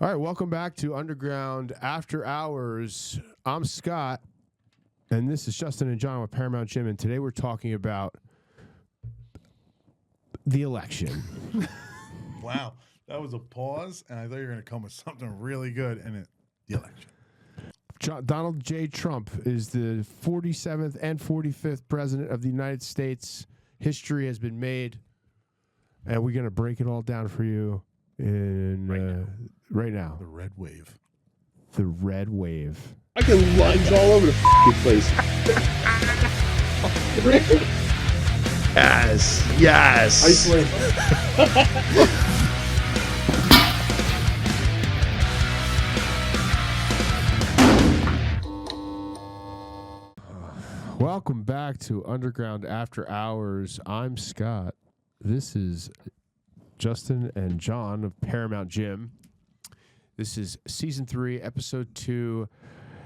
All right, welcome back to Underground After Hours. I'm Scott, and this is Justin and John with Paramount Gym, and today we're talking about the election. Wow, that was a pause, and I thought you were going to come with something really good, and the election. Donald J. Trump is the 47th and 45th president of the United States. History has been made, and we're going to break it all down for you right now. The red wave. The red wave. I get lines all over the place. Yes. Iceland. Welcome back to Underground After Hours. I'm Scott. This is Justin and John of Paramount Gym. This is Season 3, Episode 2.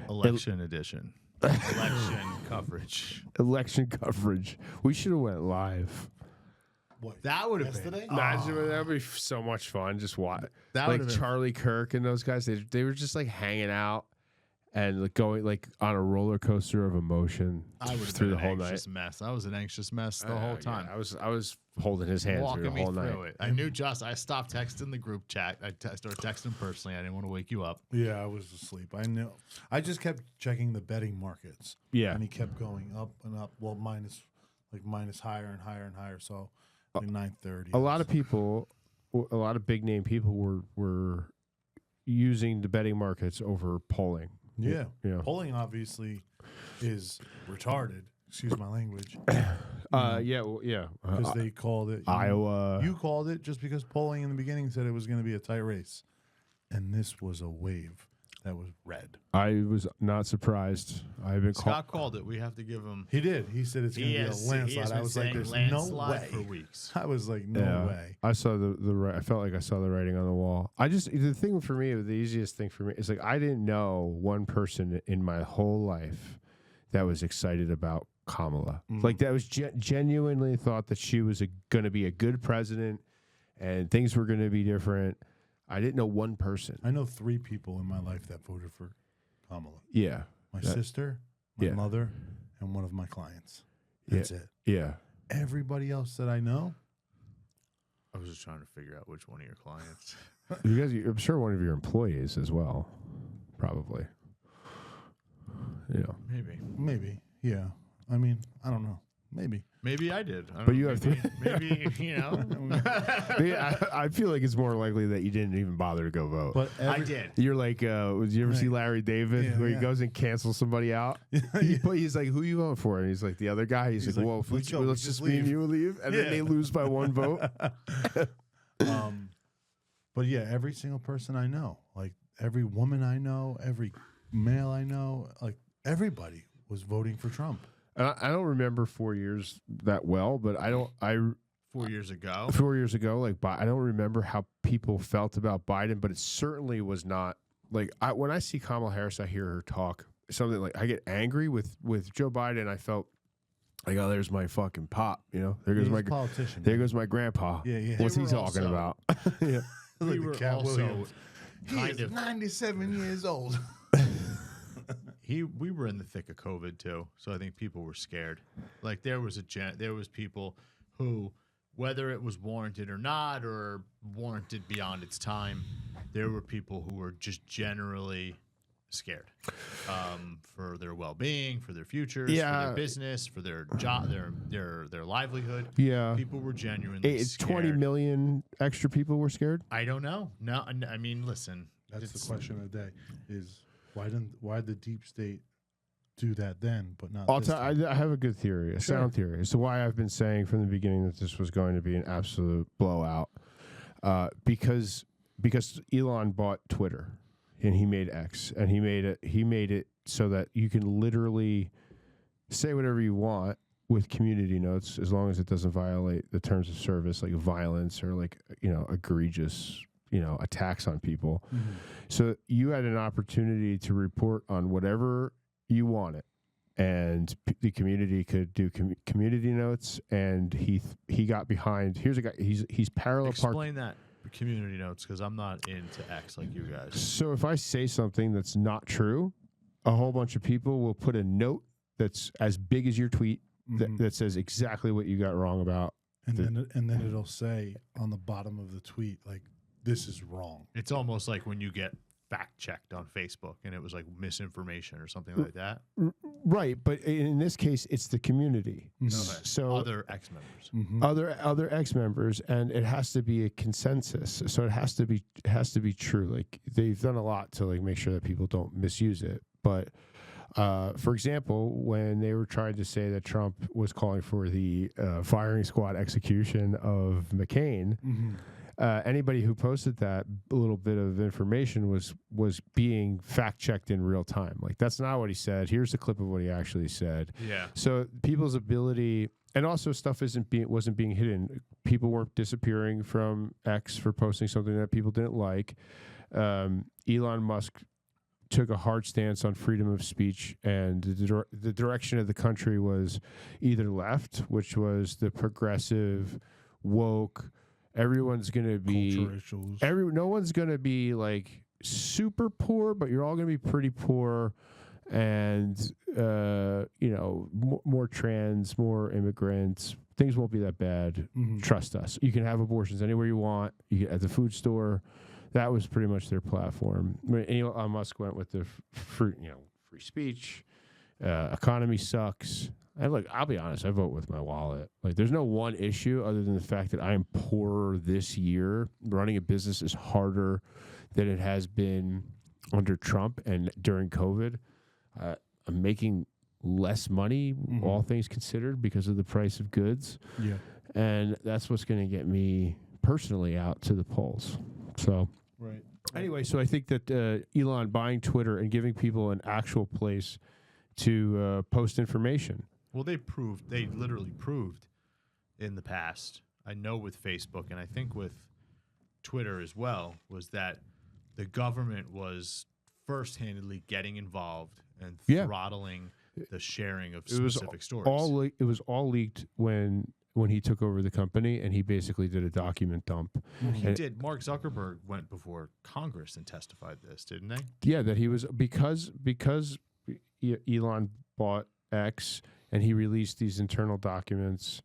Election edition. Election coverage. Election coverage. We should have went live. What? That would have Yesterday? been. Imagine that would be so much fun. Just watch. That Like would've been- Charlie Kirk and those guys, they were just like hanging out and like going like on a roller coaster of emotion I would have through been the an whole night. anxious mess. I was an anxious mess the whole time. Yeah, I was holding his hand through the Walking me whole night. through it. I knew I stopped texting the group chat. I started texting personally. I didn't want to wake you up. Yeah, I was asleep. I knew. I just kept checking the betting markets. Yeah. And he kept going up and up. Well, minus higher and higher and higher. So like 9:30. A lot of people, a lot of big name people were using the betting markets over polling. Yeah. Yeah. Polling obviously is retarded. Excuse my language. Because they called it Iowa. You called it just because polling in the beginning said it was going to be a tight race, and this was a wave that was red. I was not surprised. I've been Scott called it. We have to give him. He did. He said it's going to be a landslide. I was like, "There's no way." for weeks. I was like, "No way." I saw the I felt like I saw the writing on the wall. The thing for me, the easiest thing for me is like I didn't know one person in my whole life that was excited about Kamala. Like that was genuinely thought that she was going to be a good president and things were going to be different. I didn't know one person. I know 3 people in my life that voted for Kamala. Yeah. My sister, my Yeah. mother, and one of my clients. That's it. Yeah. Everybody else that I know, I was just trying to figure out which one of your clients. You guys, I'm sure one of your employees as well. Probably. You know. Maybe. yeah. I mean, I don't know. Maybe I did. I don't But know, you have maybe you know. I feel like it's more likely that you didn't even bother to go vote. But I did. You're like, did you ever see Larry David Yeah, where he yeah. goes and cancels somebody out? He's like, who you voting for? And he's like, the other guy. He's like, well, if let's go, let's just just me and leave. you leave. And then they lose by 1 vote. But yeah, every single person I know, like every woman I know, every male I know, like everybody was voting for Trump. I don't remember 4 years that well, but 4 years ago. 4 years ago, like, I don't remember how people felt about Biden, but it certainly was not like when I see Kamala Harris, I hear her talk something like I get angry with Joe Biden. I felt like, oh, there's my fucking pop, you know, there goes He's my a politician. there goes my grandpa. Yeah. What's They he were talking also- about? Yeah. We Like were the Cat also Williams. He kind is of 97 years old. we were in the thick of COVID too, so I think people were scared. Like there was people who, whether it was warranted or not, or warranted beyond its time, there were people who were just generally scared for their well-being, for their futures, for their business, for their job, their livelihood. Yeah. People were genuinely scared. 20 million extra people were scared. I don't know. No, I mean, listen. That's the question of the day: is why the deep state do that then, but not? This time? I have a good theory, a sound theory. As to why I've been saying from the beginning that this was going to be an absolute blowout, because Elon bought Twitter, and he made X, and he made it so that you can literally say whatever you want with community notes, as long as it doesn't violate the terms of service, like violence or like egregious attacks on people. Mm-hmm. So you had an opportunity to report on whatever you wanted, and the community could do community notes. And he got behind. Here's a guy. He's parallel park. Explain that. community notes because I'm not into X like you guys. So if I say something that's not true, a whole bunch of people will put a note that's as big as your tweet that says exactly what you got wrong about. And then it'll say on the bottom of the tweet, like, this is wrong. It's almost like when you get fact checked on Facebook and it was like misinformation or something like that. Right, but in this case, it's the community. Okay. So Other ex members. other ex members, and it has to be a consensus. So it has to be true. Like they've done a lot to like make sure that people don't misuse it. But for example, when they were trying to say that Trump was calling for the firing squad execution of McCain. Anybody who posted that little bit of information was being fact checked in real time. Like that's not what he said. Here's the clip of what he actually said. Yeah. So people's ability, and also stuff wasn't being hidden. People weren't disappearing from X for posting something that people didn't like. Elon Musk took a hard stance on freedom of speech, and the direction of the country was either left, which was the progressive, woke. Everyone's going to be no one's going to be like super poor, but you're all going to be pretty poor, and more trans, more immigrants. Things won't be that bad. Trust us. You can have abortions anywhere you want. You can, at the food store. That was pretty much their platform. Elon Musk went with the free speech. Economy sucks. And look, I'll be honest, I vote with my wallet. Like, there's no one issue other than the fact that I am poorer this year. Running a business is harder than it has been under Trump and during COVID. I'm making less money, all things considered, because of the price of goods. Yeah. And that's what's going to get me personally out to the polls. So, right. Anyway, so I think that Elon buying Twitter and giving people an actual place to post information. Well, they literally proved in the past, I know with Facebook and I think with Twitter as well, was that the government was first-handedly getting involved and throttling the sharing of specific stories. It was all leaked when he took over the company, and he basically did a document dump. He did. Mark Zuckerberg went before Congress and testified this, didn't they? Yeah, that he was because Elon bought X. And he released these internal documents.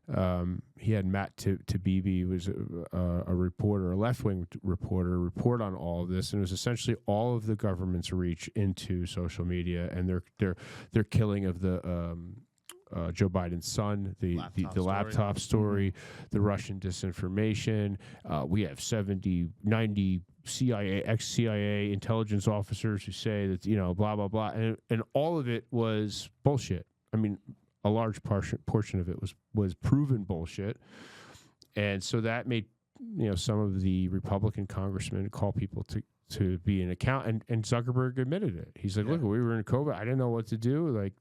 He had Matt Taibbi, who was a reporter, a left-wing reporter, report on all of this, and it was essentially all of the government's reach into social media and their killing of the Joe Biden's son, the laptop story, the Russian disinformation. We have 70, 90 CIA, ex-CIA intelligence officers who say that blah blah blah, and all of it was bullshit. I mean, a large portion of it was proven bullshit, and so that made some of the Republican congressmen call people to be an account, and Zuckerberg admitted it. He's like, "Look, we were in COVID. I didn't know what to do." Like,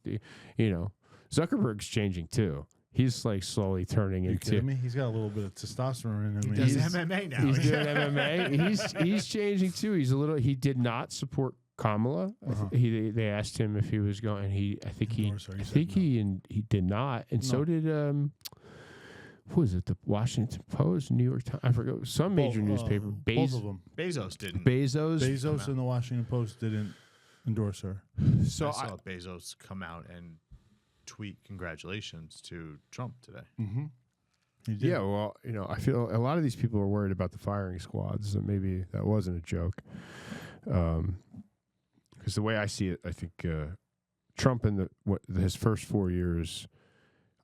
Zuckerberg's changing too. He's like slowly turning into. Kidding me? He's got a little bit of testosterone in him. He does MMA now. He's doing MMA. He's changing too. He did not support Kamala. They asked him if he was going, and he did not, and so did who was it? The Washington Post, New York Times, I forgot, some major newspaper. Both of them. Bezos didn't. Bezos and the Washington Post didn't endorse her. So I saw Bezos come out and tweet congratulations to Trump today. He did. Yeah, well, I feel a lot of these people are worried about the firing squads, and maybe that wasn't a joke. Because the way I see it, I think Trump in his first 4 years,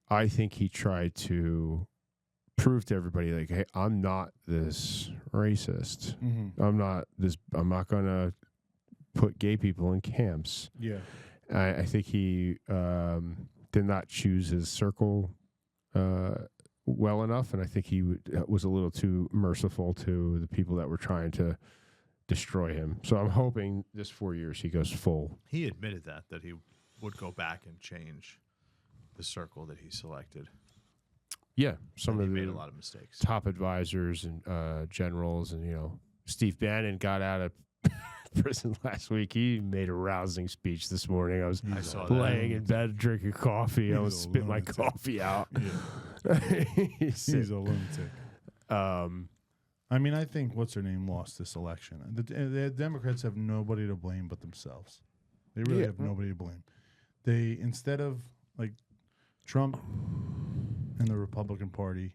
I think he tried to prove to everybody, like, hey, I'm not this racist. I'm not going to put gay people in camps. Yeah. I think he did not choose his circle well enough, and I think he was a little too merciful to the people that were trying to destroy him. So I'm hoping this 4 years he goes full. He admitted that he would go back and change the circle that he selected. Yeah, some of he the made a lot of mistakes. Top advisors and generals, and Steve Bannon got out of prison last week. He made a rousing speech this morning. I saw laying in bed drinking coffee. I was spit my coffee out. Yeah. He's a lunatic. I mean, I think what's her name lost this election. The Democrats have nobody to blame but themselves. They really have nobody to blame. They, instead of like Trump and the Republican Party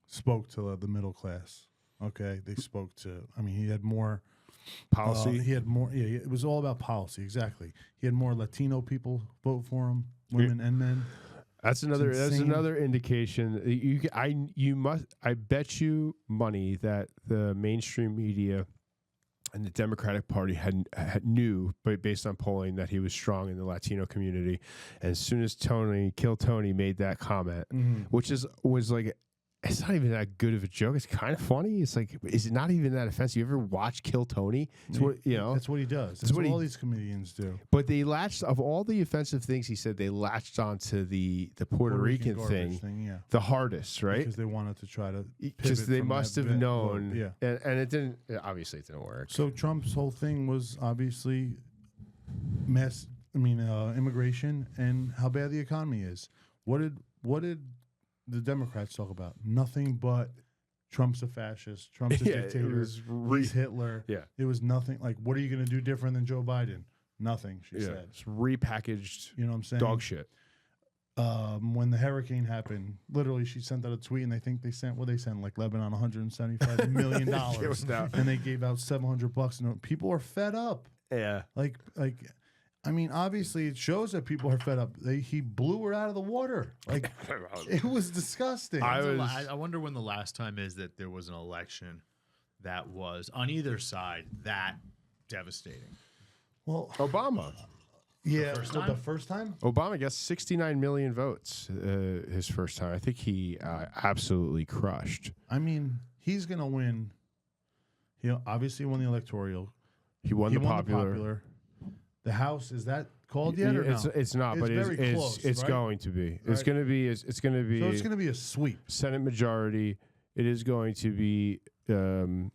spoke to the middle class. Okay, they spoke to. I mean, he had more Policy. he had more. Yeah, it was all about policy. Exactly. He had more Latino people vote for him, women and men. That's another. That's insane. another indication. I bet you money that the mainstream media and the Democratic Party had knew, but based on polling, that he was strong in the Latino community. And as soon as Kill Tony made that comment, which was like, it's not even that good of a joke. It's kind of funny. It's like, is it not even that offensive? You ever watch Kill Tony? It's what, you know. That's what he does. That's what all these comedians do. But they latched, of all the offensive things he said, they latched onto the Puerto Rican thing yeah. the hardest, right? Because they wanted to try to because they must have known, yeah. And it didn't. Obviously, it didn't work. So Trump's whole thing was obviously immigration and how bad the economy is. What did the Democrats talk about? Nothing but Trump's a fascist. Trump's a dictator. He's Hitler. Yeah. It was nothing. Like, what are you going to do different than Joe Biden? Nothing, she said. It's repackaged You know what I'm saying? dog shit. When the hurricane happened, literally she sent out a tweet, and they think they sent like Lebanon $175 million, and they gave out $700, and people are fed up. Yeah. Like, I mean, obviously it shows that people are fed up. He blew her out of the water. Like, it was disgusting. I wonder when the last time is that there was an election that was on either side that devastating. Well, Obama. Yeah, the first time? Obama got 69 million votes his first time. I think he absolutely crushed. I mean, he's going to win. He obviously won the electoral. He won the popular. The House, is that called yet or no? It's not, but very close, it's right? going to be. It's Right. going to be. It's going to be. So it's going to be a sweep. Senate majority. It is going to be the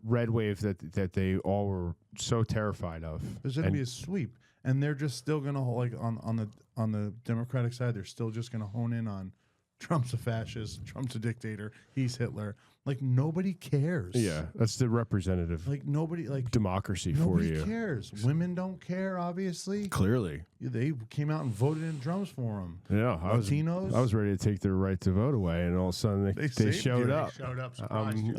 red wave that they all were so terrified of. There's going to be a sweep, and they're just still going to like on the Democratic side. They're still just going to hone in on Trump's a fascist, Trump's a dictator, he's Hitler. Like, nobody cares. Yeah, that's the representative Like nobody democracy for nobody you. cares. Women don't care. Obviously, Clearly, they came out and voted in drums for him. yeah. Latinos. I was ready to take their right to vote away, and all of a sudden they saved showed you. up. Showed up, surprised you.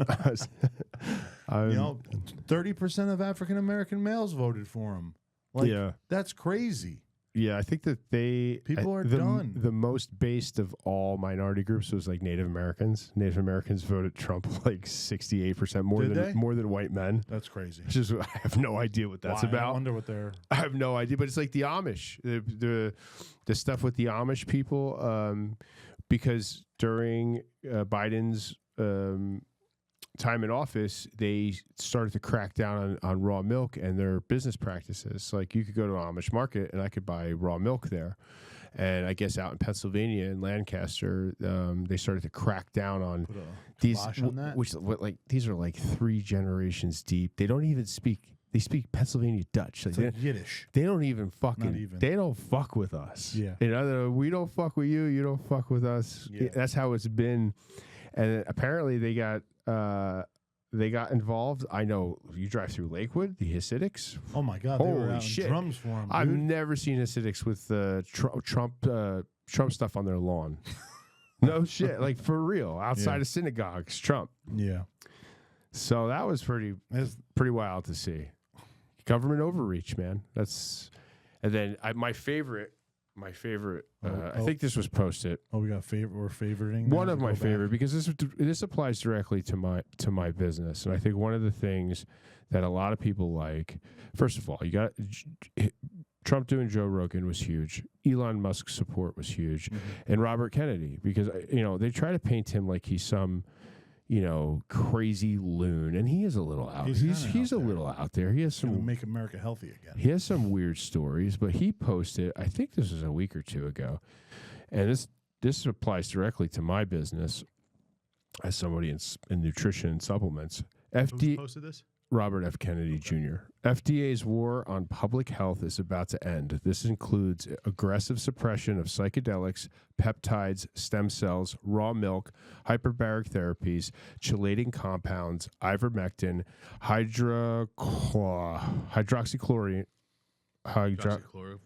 30% of African American males voted for him. Like, Yeah. that's crazy. Yeah, I think that People are the, done. The most based of all minority groups was like Native Americans. Native Americans voted Trump like 68% more than white men. That's crazy. It's just, I have no idea what that's Why? about. I wonder what they're. I have no idea, but it's like the Amish, the stuff with the Amish people, because during Biden's time in office, they started to crack down on raw milk and their business practices. Like, you could go to an Amish market and I could buy raw milk there. And I guess out in Pennsylvania in Lancaster, they started to crack down on Put a these, kibosh on that? which like these are like 3 generations deep. They don't even speak. They speak Pennsylvania Dutch. Like, It's like Yiddish. they don't even fucking. Not even. They don't fuck with us. Yeah. In other, we don't fuck with you. You don't fuck with us. Yeah. That's how it's been. And apparently they got involved. I know you drive through Lakewood, the Hasidics. Oh my God! They were Holy out shit. in drums for him. I've Dude. never seen Hasidics with Trump stuff on their lawn. No shit, like for real, outside Yeah. of synagogues, Trump. Yeah. So that was pretty wild to see. Government overreach, man. That's, and then my favorite. I think this was posted. Oh, we got We're favoriting One now of to my go back. favorite, because this applies directly to my business, and I think one of the things that a lot of people like. First of all, you got Trump doing Joe Rogan was huge. Elon Musk's support was huge, and Robert Kennedy, because they try to paint him like he's some crazy loon, and he is a little out. He's a little out there. He has Gonna some make America healthy again. He has some weird stories, but he posted, I think this was a week or two ago, and this applies directly to my business as somebody in nutrition and supplements. Who posted this? Robert F. Kennedy Jr. FDA's war on public health is about to end. This includes aggressive suppression of psychedelics, peptides, stem cells, raw milk, hyperbaric therapies, chelating compounds, ivermectin, hydroxychloroquine, hydroxychloroquine,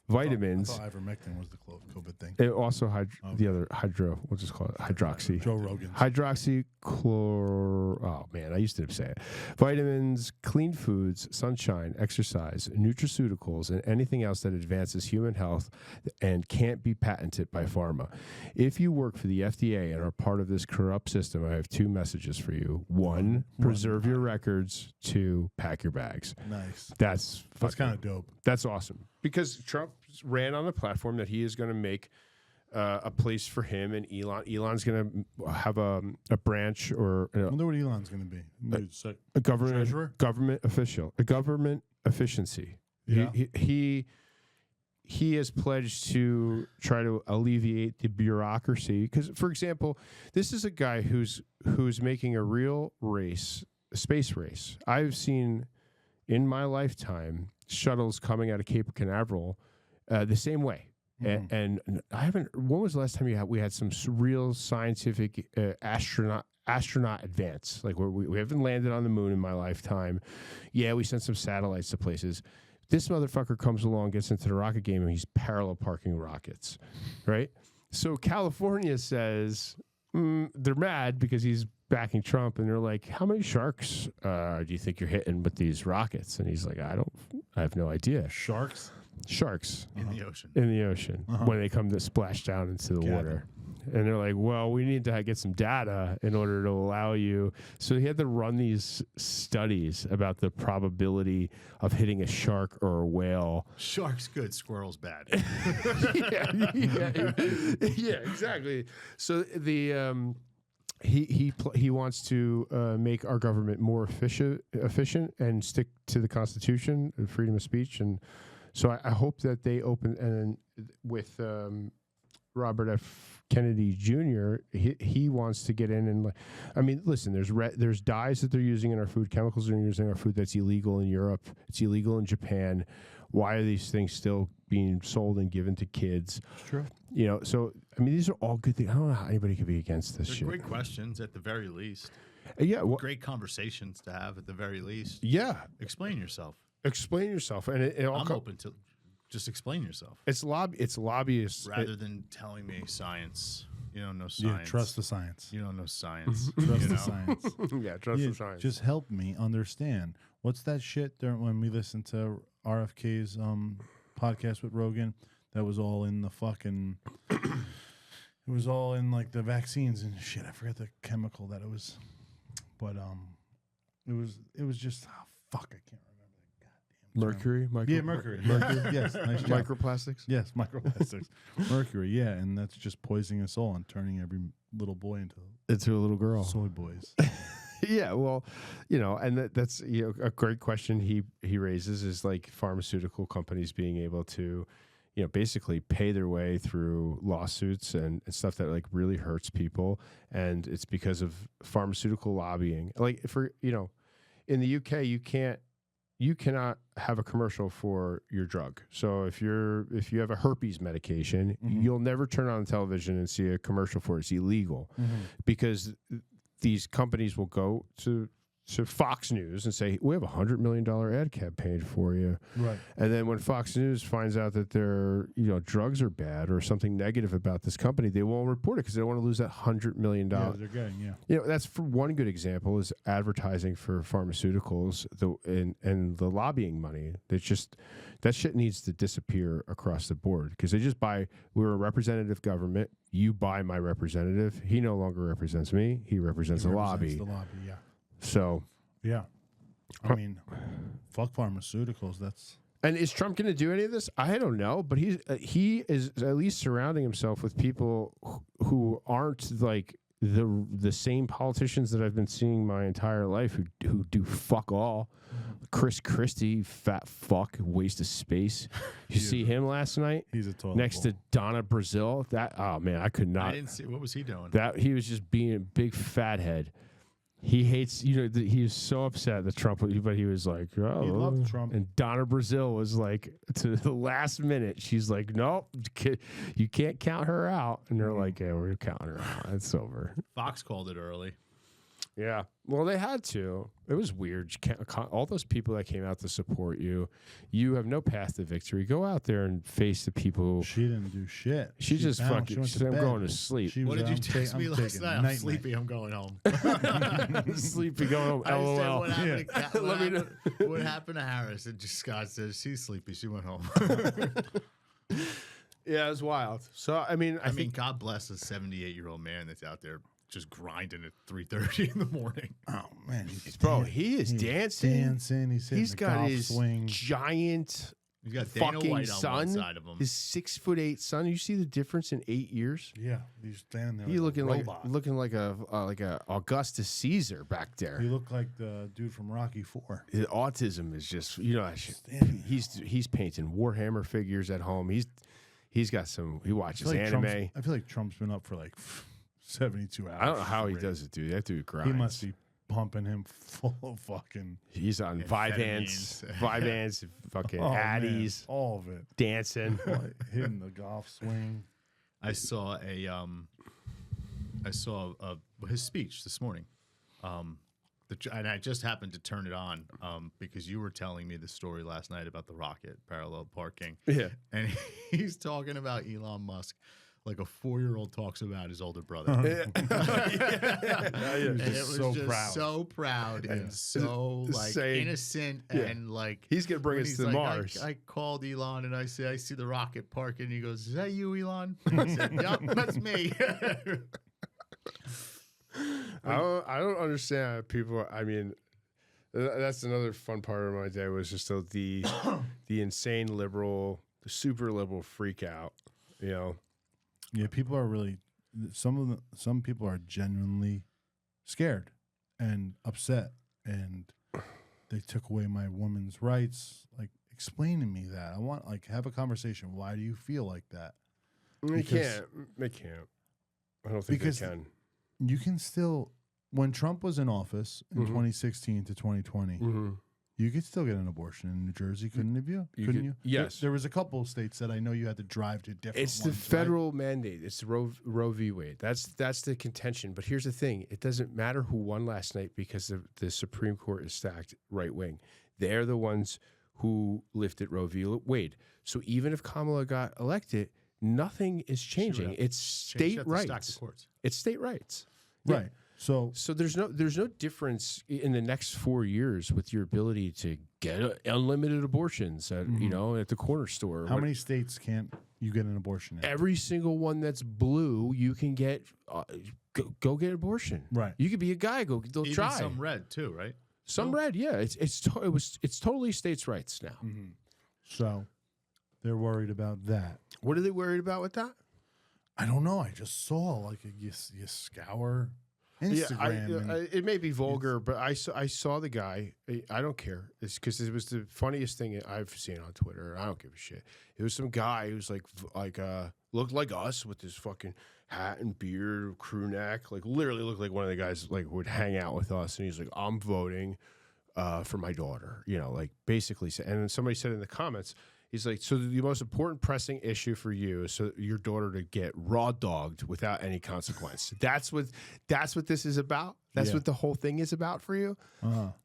vitamins. I thought ivermectin was the COVID thing. It also the other hydro, we'll just call it hydroxy. Joe Rogan's. Oh man, I used to say it. Vitamins, clean foods, sunshine, exercise, nutraceuticals, and anything else that advances human health and can't be patented by pharma. If you work for the FDA and are part of this corrupt system, I have two messages for you. One, preserve your records. Two, pack your bags. Nice. That's kind of dope. That's awesome because Trump ran on the platform that he is going to make a place for him and Elon. Elon's going to have a branch or I wonder what Elon's going to be. a government treasurer? Government official, a government efficiency. Yeah. He has pledged to try to alleviate the bureaucracy because, for example, this is a guy who's making a real space race. I've seen in my lifetime shuttles coming out of Cape Canaveral the same way. Mm-hmm. And I haven't. When was the last time we had some real scientific astronaut advance? Like we haven't landed on the moon in my lifetime. Yeah, we sent some satellites to places. This motherfucker comes along, gets into the rocket game, and he's parallel parking rockets, right? So California says they're mad because he's backing Trump, and they're like, how many sharks do you think you're hitting with these rockets? And he's like, I have no idea. Sharks in the ocean. In the ocean when they come to splash down into the water. And they're like, well, we need to get some data in order to allow you. So he had to run these studies about the probability of hitting a shark or a whale. Sharks good, squirrels bad. yeah, exactly. So the he wants to make our government more efficient and stick to the Constitution and freedom of speech. And so I hope that they open and with Robert F. Kennedy Jr. He wants to get in and I mean, listen. There's dyes that they're using in our food, chemicals they're using in our food that's illegal in Europe. It's illegal in Japan. Why are these things still being sold and given to kids? It's true. You know, so I mean, these are all good things. I don't know how anybody could be against this They're shit. great questions at the very least. Yeah, great conversations to have at the very least. Yeah, explain yourself. Explain yourself, and it all I'm open to just explain yourself. It's lobbyists rather than telling me science. You don't know science. Yeah, trust the science. You don't know science. Trust the science. Trust the science. Just help me understand. What's that shit during when we listened to RFK's podcast with Rogan? That was all in the fucking. It was all in like the vaccines and shit. I forget the chemical that it was, but it was just fuck. I can't remember the goddamn mercury. Mercury. Mercury. Yes, nice job. Microplastics. Yes, microplastics. Mercury. Yeah, and that's just poisoning us all and turning every little boy into a little girl. Soy boys. Yeah, well, you know, and that's a great question he raises is like pharmaceutical companies being able to, basically pay their way through lawsuits and stuff that like really hurts people, and it's because of pharmaceutical lobbying. Like in the UK, you cannot have a commercial for your drug. So if you have a herpes medication, you'll never turn on the television and see a commercial for it. It's illegal because these companies will go to Fox News and say, we have $100 million ad campaign for you. Right. And then when Fox News finds out that their drugs are bad or something negative about this company, they won't report it because they don't want to lose that $100 million. Yeah, they're getting, yeah. That's for one good example is advertising for pharmaceuticals and the lobbying money. That shit needs to disappear across the board because they just we're a representative government. You buy my representative. He no longer represents me. He represents the lobby. The lobby, yeah. So, yeah, I mean, fuck pharmaceuticals. And is Trump going to do any of this? I don't know, but he is at least surrounding himself with people who aren't like the same politicians that I've been seeing my entire life who do fuck all. Chris Christie, fat fuck, waste of space. You see him last night He's a toilet next bowl. to Donna Brazil. That oh man, I could not. I didn't see what was he doing. That he was just being a big fathead. He hates, he was so upset that Trump, but he was like, oh. He loved Trump. And Donna Brazil was like, to the last minute, she's like, nope, you can't count her out. And they're like, yeah, we're counting her out. It's over. Fox called it early. Yeah. Well, they had to. It was weird. All those people that came out to support you, you have no path to victory. Go out there and face the people. She didn't do shit. She just bounced. fucking, went she to said, I'm bed. going to sleep. She What was did you like, text me last taking night? I'm night-night. sleepy. I'm going home. Sleepy going home. I said, LOL. what happened, to Kat- Let me know. what happened to Harris? And just Scott says she's sleepy. She went home. Yeah, it was wild. So, I mean, I mean, God bless a 78-year-old man that's out there just grinding at 3:30 in the morning. Oh man, bro, he is he's dancing. dancing. He's hitting He's the got golf his swing. giant He's got Dana fucking White on one son, side of him. his 6'8" son. You see the difference in 8 years? Yeah, he's standing there. He like looking a like robot. like a Augustus Caesar back there. He looked like the dude from Rocky IV. His autism is just he's painting Warhammer figures at home. He's got some. He watches anime. I feel like Trump's been up for like 72 hours. I don't know how he straight. does it, dude. That dude grinds. He must be pumping him full of fucking He's on Vyvanse, fucking oh, man, Addies, all of it. dancing. Like, hitting the golf swing. I saw his speech this morning. And I just happened to turn it on because you were telling me the story last night about the rocket parallel parking. Yeah. And he's talking about Elon Musk like a 4-year-old talks about his older brother. Yeah. And it was so just proud. so proud and so like Saying- innocent Yeah. and like He's gonna bring when us he's to like, Mars. I called Elon and I said, I see the rocket parking. And he goes, is that you, Elon? I said, yep, that's me. I don't understand how people. I mean, that's another fun part of my day was just the insane liberal, the super liberal freak out. You know, Yeah, people are really some people are genuinely scared and upset, and they took away my woman's rights. Like, explain to me that. I want have a conversation. Why do you feel like that? they Because- can't. They can't. I don't think Because they can. You can still, when Trump was in office in 2016 to 2020, Mm-hmm. you could still get an abortion in New Jersey, couldn't you? You Couldn't could- you? yes. There was a couple of states that I know you had to drive to different. It's the ones, right? federal mandate. It's the Roe v. Wade. That's the contention. But here's the thing: it doesn't matter who won last night because the Supreme Court is stacked right wing. They're the ones who lifted Roe v. Wade. So even if Kamala got elected, nothing is changing. It's state rights. It's state rights. Right. Yeah. So So there's no difference in the next 4 years with your ability to get unlimited abortions at at the corner store. how many states can't you get an abortion in? Every single one that's blue, you can get go get abortion. Right. You could be a guy. They'll Even try some red too, right? Some red. Yeah. It's totally states' rights now. So they're worried about that. What are they worried about with that? I don't know. I just saw you scour Instagram. and it may be vulgar, but I saw the guy. I don't care. It's because it was the funniest thing I've seen on Twitter. I don't give a shit. It was some guy who's looked like us with his fucking hat and beard, crew neck, literally looked like one of the guys would hang out with us. And he's like, I'm voting for my daughter. Basically. And then somebody said in the comments, he's like, so the most important pressing issue for you is so your daughter to get raw dogged without any consequence. That's what this is about. That's what the whole thing is about for you.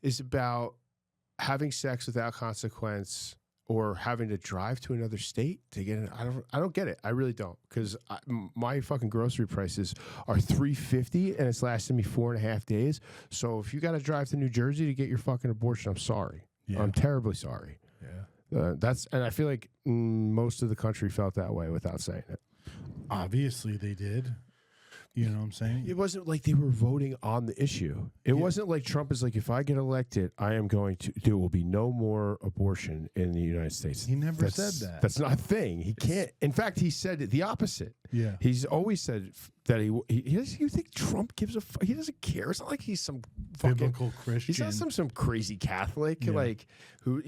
Is about having sex without consequence or having to drive to another state to get I don't get it. I really don't, because my fucking grocery prices are $3.50 and it's lasted me 4.5 days. So if you got to drive to New Jersey to get your fucking abortion, I'm sorry. Yeah. I'm terribly sorry. yeah. And I feel like most of the country felt that way without saying it. Obviously, they did. You know what I'm saying? It wasn't like they were voting on the issue. It wasn't like Trump is like, if I get elected, I am going to, there will be no more abortion in the United States. He never said that. That's not a thing. He can't. In fact, he said the opposite. Yeah. He's always said that you think Trump gives a fuck? He doesn't care. It's not like he's some fucking Biblical Christian. He's not some crazy Catholic like who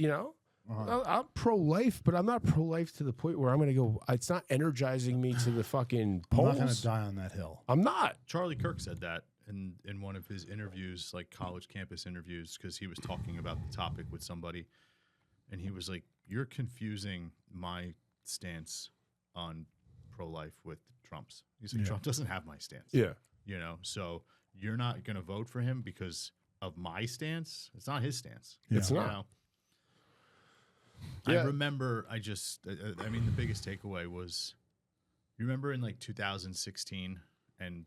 Uh-huh. I'm pro-life, but I'm not pro-life to the point where I'm going to go. It's not energizing me to the fucking I'm polls. not going to die on that hill. I'm not. Charlie Kirk said that in one of his interviews, like college campus interviews, because he was talking about the topic with somebody, and he was like, "You're confusing my stance on pro-life with Trump's." He's like, "Trump doesn't have my stance." Yeah. So you're not going to vote for him because of my stance. It's not his stance. Yeah. It's not. I remember. I mean, the biggest takeaway was, you remember in like 2016 and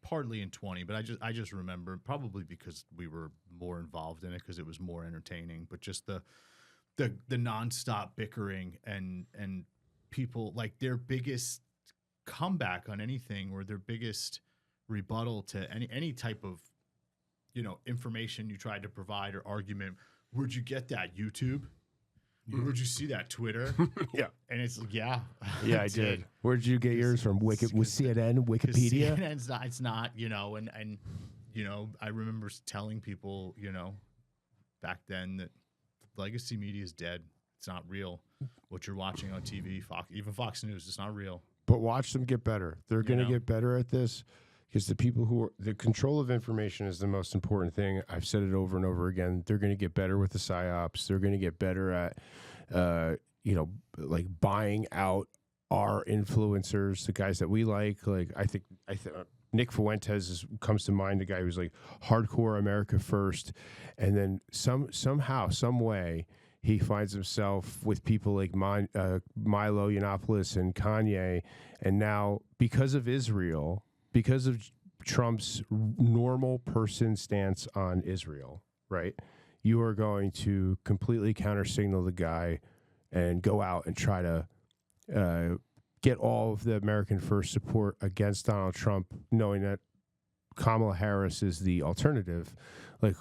partly in 20, but I just remember, probably because we were more involved in it because it was more entertaining, but just the nonstop bickering and people, like, their biggest comeback on anything, or their biggest rebuttal to any type of information you tried to provide or argument. Where'd you get that? YouTube? Where'd you see that? Twitter? Yeah. And it's like, yeah, I did. Where'd you get yours from? With CNN, Wikipedia? CNN's not, it's not, and I remember telling people, back then, that legacy media is dead. It's not real. What you're watching on TV, even Fox News, it's not real. But watch them get better. They're going to get better at this, because the people the control of information is the most important thing. I've said it over and over again. They're going to get better with the psyops. They're going to get better at, like buying out our influencers, the guys that we like. Like I think Nick Fuentes comes to mind, the guy who's like hardcore America first, and then somehow, some way, he finds himself with people like Milo Yiannopoulos and Kanye, and now because of Israel, because of Trump's normal person stance on Israel, right? You are going to completely counter-signal the guy and go out and try to get all of the American first support against Donald Trump, knowing that Kamala Harris is the alternative. Like,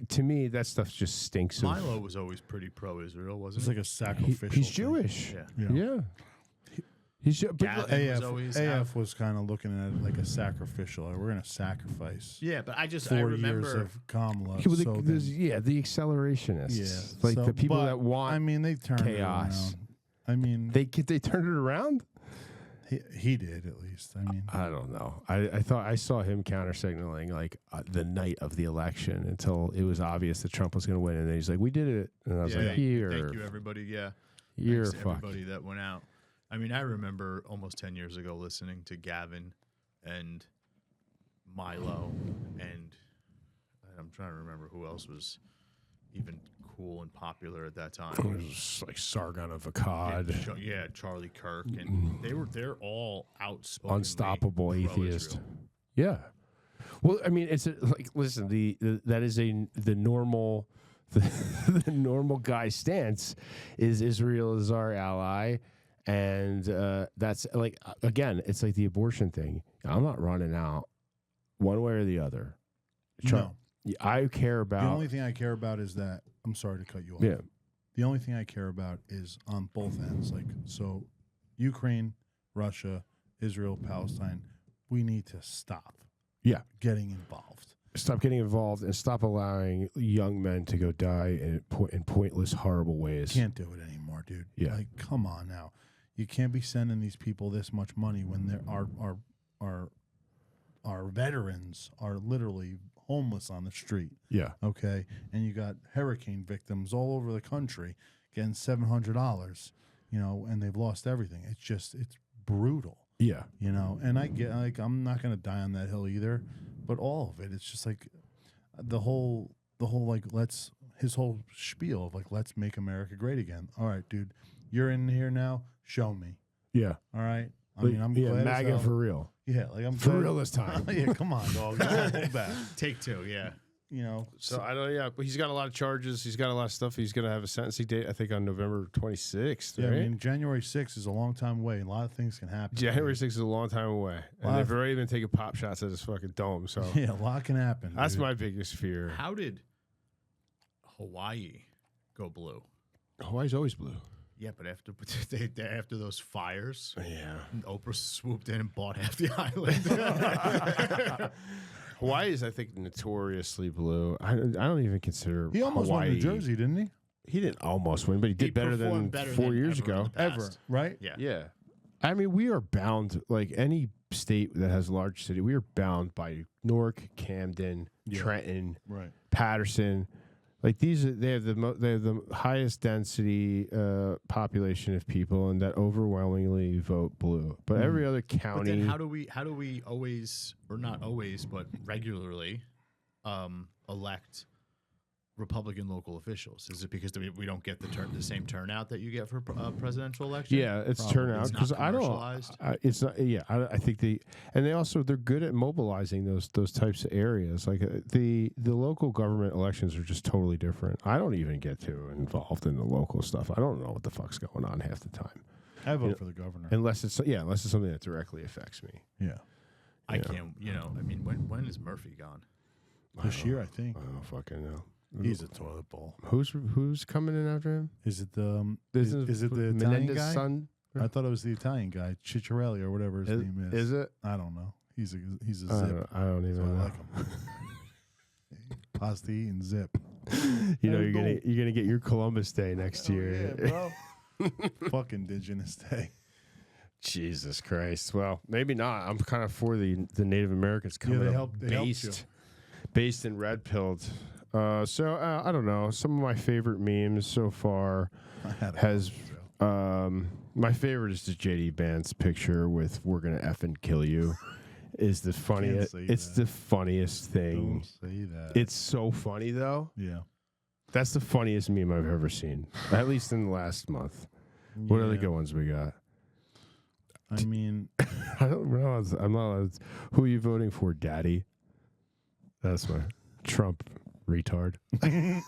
to me, that stuff just stinks. Milo was always pretty pro-Israel, wasn't It's he? like a sacrificial. He's thing. Jewish. Yeah. He's but Gavin was always out. AF was kind of looking at it like a sacrificial. Like, we're going to sacrifice. Yeah, but I 4 remember years of Kamala. Yeah, so the accelerationists. yeah, Like so- the people but, that want I mean, they turned chaos. it around. I mean, they turned it around. he did at least. I mean, I don't know. I thought I saw him counter signaling like the night of the election until it was obvious that Trump was going to win, and then he's like, "We did it," and I was like, thank you, everybody. Yeah, you're thanks to fucked." everybody that went out. I mean, I remember almost 10 years ago listening to Gavin and Milo, and I'm trying to remember who else was even cool and popular at that time. It was like Sargon of Akkad, Yeah, Charlie Kirk, and they're all outspoken, unstoppable atheist. Yeah. Well, I mean, it's like, listen, that is the normal the normal guy stance is Israel is our ally. And that's like, again, it's like the abortion thing. I'm not running out one way or the other. no. I care about. The only thing I care about is that, I'm sorry to cut you off. Yeah. The only thing I care about is on both ends. Like, so Ukraine, Russia, Israel, Palestine, we need to stop Yeah. getting involved. Stop getting involved and stop allowing young men to go die in pointless, horrible ways. Can't do it anymore, dude. Yeah. Like, come on now. You can't be sending these people this much money when our veterans are literally homeless on the street. Yeah. Okay, and you got hurricane victims all over the country getting $700, and they've lost everything. it's brutal, Yeah. And I get, like, I'm not gonna die on that hill either, but all of it, it's just like the whole like, his whole spiel of like, let's make America great again. All right, dude, you're in here now. Show me. Yeah. All right. I mean, I'm glad as MAGA hell. for real. Yeah, like I'm For glad- real this time. Yeah, come on, dog. Hold back. Take two, yeah. you know. So I don't. Yeah, but he's got a lot of charges. He's got a lot of stuff. He's going to have a sentencing date, I think, on November 26th. Yeah, right? I mean, January 6th is a long time away. A lot of things can happen. January 6th is a long time away, and they've already been taking pop shots at his fucking dome. So Yeah, a lot can happen. that's dude. my biggest fear. How did Hawaii go blue? Hawaii's always blue. Yeah, but after those fires, Yeah. Oprah swooped in and bought half the island. Hawaii is, I think, notoriously blue. I don't even consider He almost Hawaii. won New Jersey, didn't he? He didn't almost win, but he did better than performed better 4 than years ever in ago. the Ever, past. right? Yeah. Yeah. I mean, we are bound, like any state that has a large city, we are bound by Newark, Camden, Trenton, Right. Patterson. Like they have the highest density population of people, and that overwhelmingly vote blue. But every other But county, then how do we always, or not always, but regularly elect Republican local officials? Is it because we don't get the same turnout that you get for presidential election? yeah, it's Probably. turnout It's not because I don't. commercialized? It's not. Yeah, I think they're good at mobilizing those types of areas. Like the local government elections are just totally different. I don't even get too involved in the local stuff. I don't know what the fuck's going on half the time, I vote for the governor. unless it's something that directly affects me. Yeah. I can't. I mean, when is Murphy gone? This year, I think. I don't fucking know. He's a toilet bowl. Who's coming in after him? Is it the This is it the Italian Menendez's guy? son? I thought it was the Italian guy, Ciccarelli or whatever his name is. Is it? I don't know. He's a I zip. don't even So I know. like him. Pasta and zip. You know, Hey, you're gonna get your Columbus Day next year. bro. Fuck Indigenous Day. Jesus Christ. Well, maybe not. I'm kind of for the Native Americans coming they up helped you. based and red pilled. So I don't know. Some of my favorite memes so far has my favorite is the JD Vance picture with "We're gonna effing kill you." Is the funniest. say It's that. the funniest thing. Don't say that. It's so funny though. yeah. That's the funniest meme I've ever seen, at least in the last month. What other Yeah. good ones we got? I mean, I don't know. I'm not allowed. Who are you voting for, Daddy? That's my Trump retard. I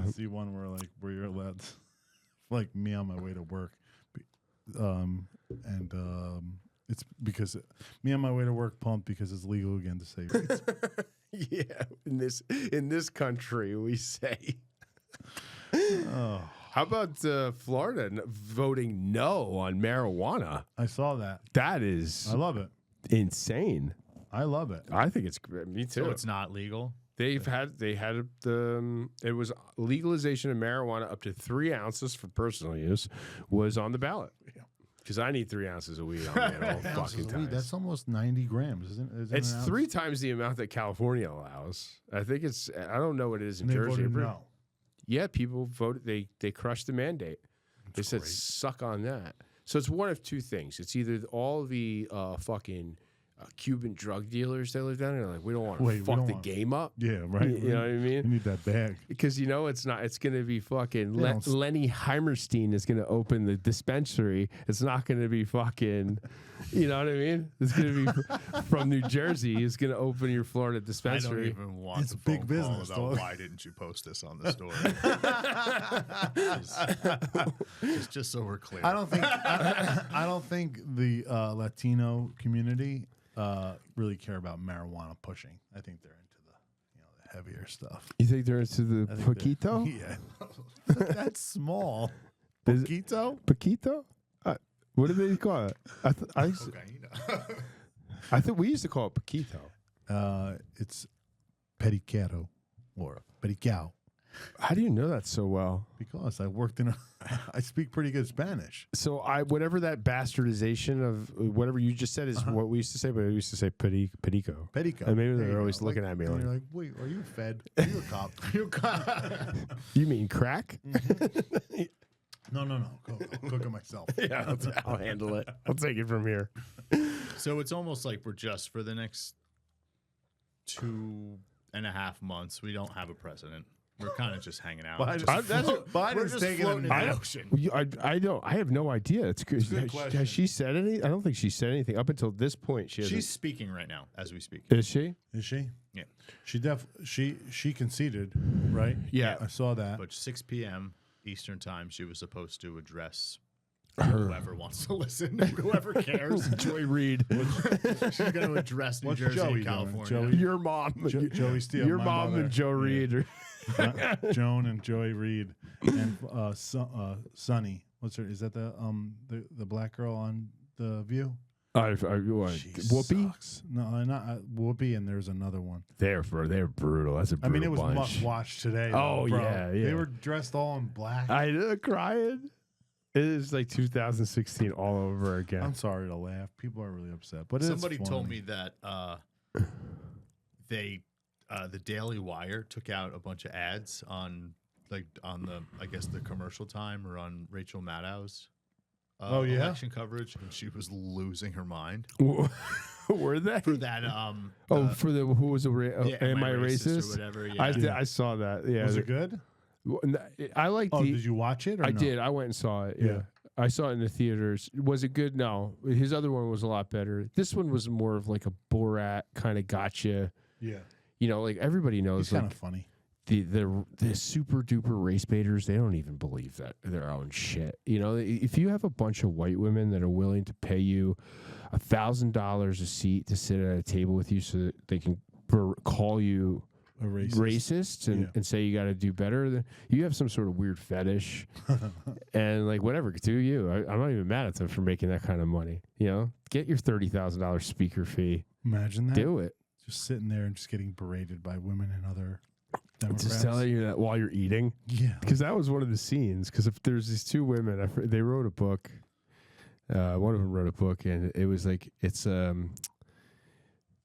did see one where you're allowed, like me on my way to work, it's because me on my way to work pumped because it's legal again to say rates. Yeah, in this country, we say. Oh, How about Florida voting no on marijuana? I saw that. That is I love it. insane. I love it. I think it's great. Me too. So it's not legal. They had it was legalization of marijuana up to 3 ounces for personal use was on the ballot. Because I need 3 ounces of weed on me at all fucking times. That's almost 90 grams, isn't it? It's 3 times the amount that California allows. I think it's. I don't know what it is in And they Jersey. voted no. Yeah, people voted. They crushed the mandate. They said suck on that. So it's one of two things. It's either all the fucking Cuban drug dealers that live down there, like we don't want to fuck the game up. Yeah, right. You know what I We mean? need that bag. Because it's not. It's going to be fucking They don't Lenny Heimerstein is going to open the dispensary. It's not going to be fucking. You know what I mean? It's going to be from New Jersey. It's going to open your Florida I don't dispensary. even want It's the big phone business, call about dog. why didn't you post this on the story? just so we're clear. I don't think I don't think the Latino community really care about marijuana pushing. I think they're into the heavier stuff. You think they're into the I think they're- Paquito? Yeah, that's small. Is it- Poquito? Paquito? What do they call it? I think we used to call it Paquito. It's pedicado or pedicao How do you know that so well? because I worked I speak pretty good Spanish. So whatever that bastardization of whatever you just said is what we used to say, but we used to say Perico. Pedico. And maybe There they're you always go. looking at me and like, you're like, wait, are you fed? Are you a cop? You got you mean crack? No. Go cook it myself. Yeah, I'll handle it. I'll take it from here. So it's almost like we're just for the next 2.5 months. We don't have a president. We're kind of just hanging out. Biden's taking floating in a the nap. ocean. I don't. I have no idea. It's good. a good question. Has she said anything? I don't think she said anything up until this point. She's speaking right now as we speak. Is she? Is she? Yeah. She conceded, right? Yeah. I saw that. But 6 p.m. Eastern time, she was supposed to address whoever wants to listen, whoever cares. Joy Reid. She's going to address New What's Jersey Joey and doing? California. Joey? Your mom. Joey Steele. Your my mom mother. and Joe Reid. Are Joan and Joey Reid and Sunny. What's her? Is that the black girl on The View? Whoopi? Sucks. No, not Whoopi. And there's another one. They're brutal. That's a brutal I mean, it was bunch. must watch today. Oh, bro. yeah. They were dressed all in black. I know, crying. It is like 2016 all over again. I'm sorry to laugh. People are really upset, but Somebody it's told funny. me that the Daily Wire took out a bunch of ads on the I guess the commercial time or on Rachel Maddow's election coverage, and she was losing her mind Were they? for that. For the who was am I racist? or whatever? Yeah. I saw that. Yeah, Was it good? I like. Oh, did you watch it? Or I no? did. I went and saw it. Yeah. I saw it in the theaters. Was it good? No. His other one was a lot better. This one was more of like a Borat kind of gotcha. Yeah, You know, like everybody knows, it's kind like of funny. the super duper race baiters, they don't even believe that their own shit. You know, if you have a bunch of white women that are willing to pay you $1,000 a seat to sit at a table with you so that they can call you A racist and say you got to do better, then you have some sort of weird fetish. And like, whatever, do you. I'm not even mad at them for making that kind of money. You know, get your $30,000 speaker fee. Imagine that. Do it. Just sitting there and just getting berated by women and other Democrats. Just telling you that while you're eating. Yeah. Because that was one of the scenes. Because if there's these two women, they wrote a book. One of them wrote a book, and it was like it's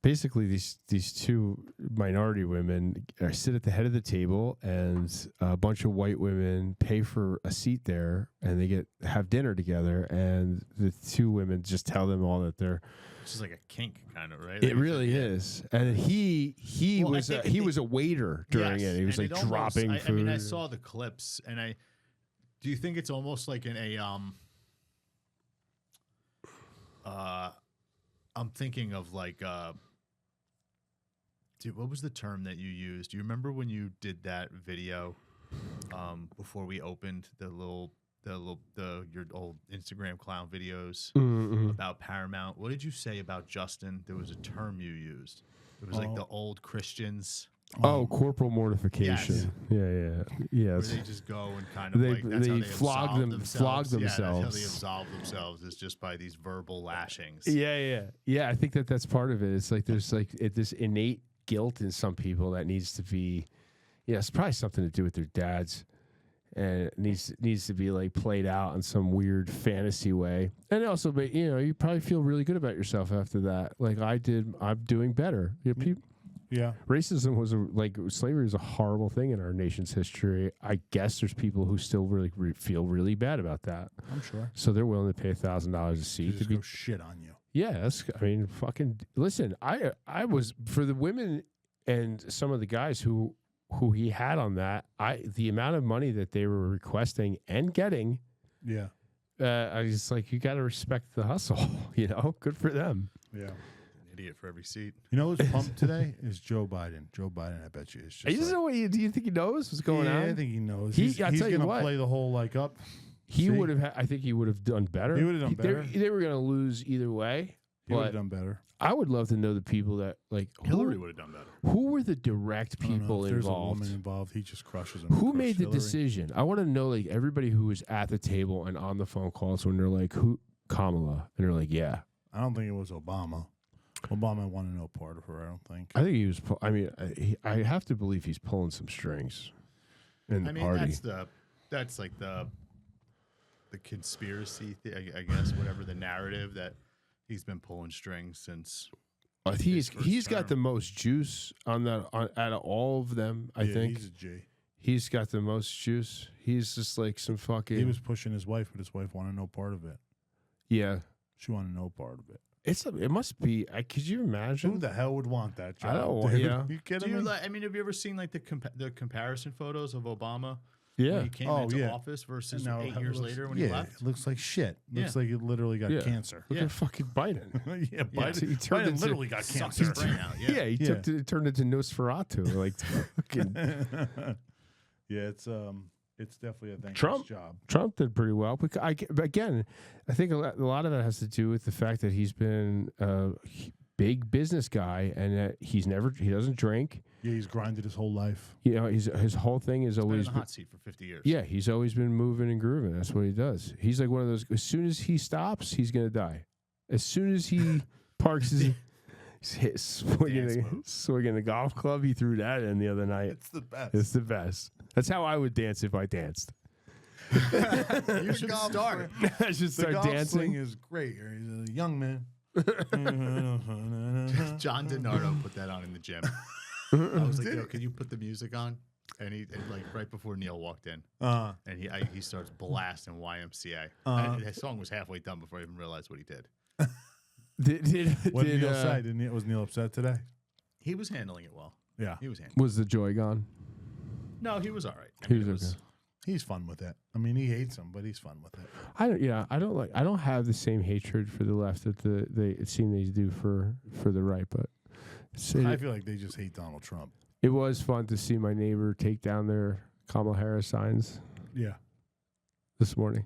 basically these two minority women sit at the head of the table, and a bunch of white women pay for a seat there, and they have dinner together, and the two women just tell them all that they're. It's just like a kink, kind of, right? It really is, and he Well, was a waiter during it. He was like dropping food. I mean, I saw the clips, and do you think it's almost like I'm thinking of like dude, what was the term that you used? Do you remember when you did that video before we opened your old Instagram clown videos about Paramount? What did you say about Justin? There was a term you used. It was like the old Christians. Corporal mortification. Yes. Where they just go and kind of that's how they flog absolve themselves. Yeah, that's how they absolve themselves, is just by these verbal lashings. Yeah. I think that's part of it. It's like there's like this innate guilt in some people that needs to be. Yeah, it's probably something to do with their dads, and it needs to be like played out in some weird fantasy way. And also, but you probably feel really good about yourself after that. Like I did. I'm doing better. Yeah. Racism was slavery was a horrible thing in our nation's history. I guess there's people who still really feel really bad about that. I'm sure. So they're willing to pay $1,000 a seat to be go shit on you. Yeah, fucking listen. I was for the women and some of the guys who he had on that. The amount of money that they were requesting and getting. Yeah. I was like, you got to respect the hustle. Good for them. Yeah. Idiot for every seat. You know who's pumped today is Joe Biden. Joe Biden, I bet you, is just. Do you think he knows what's going on? I think he knows. He's going to play the whole up. He would have. I think he would have done better. He would have done better. They were going to lose either way. He would have done better. I would love to know the people that Hillary would have done better. Who were the direct people if there's involved? a woman involved, he just crushes them. Who made the decision? I want to know everybody who was at the table and on the phone calls when they're like, "Who Kamala?" and they're like, "Yeah." I don't think it was Obama. Obama wanted no part of her. I don't think. I think he was. I have to believe he's pulling some strings in the party. That's like the conspiracy, I guess, whatever the narrative that he's been pulling strings since. He's got the most juice on that out of all of them. I think he's a G. He's got the most juice. He's just like some fucking. He was pushing his wife, but his wife wanted no part of it. Yeah, she wanted no part of it. It must be. Could you Who imagine? the hell would want that job? I don't. dude? Yeah. You Do kidding you me? like? I mean, have you ever seen like the comparison photos of Obama Yeah. when he came Oh, into yeah. office versus Now 8 it years looks- later when yeah, he left? it looks like shit. Looks Yeah. like he literally got Yeah. cancer. Look Yeah. at fucking Biden. Yeah, Biden, he turned Biden into- literally got Sucked cancer. his brain out. Yeah, Yeah. he Yeah. it turned into Nosferatu. Like fucking Yeah, it's definitely a thankless Trump. job. Trump did pretty well. But again, I think a lot of that has to do with the fact that he's been a big business guy and that he doesn't drink. Yeah, he's grinded his whole life. You know, his whole thing is Been in always the hot seat for 50 years. yeah, he's always been moving and grooving. That's what he does. He's like one of those. As soon as he stops, he's gonna die. As soon as he parks his swinging the golf club, he threw that in the other night. It's the best. It's the best. That's how I would dance if I danced. You should golf start. I should the start golf swing dancing. is great. He's a young man. John DiNardo put that on in the gym. I was like, yo, can you put the music on? And like right before Neil walked in, and he starts blasting YMCA. And his song was halfway done before I even realized what he did. What did Neil say? Was Neil upset today? He was handling it well. Yeah, He was handling. Was the joy gone? No, he was all right. I He mean, was it okay. he's fun with it. I mean, he hates him, but he's fun with it. I don't have the same hatred for the left that it seemed they do for the right, but I feel like they just hate Donald Trump. it was fun to see my neighbor take down their Kamala Harris signs Yeah, this morning.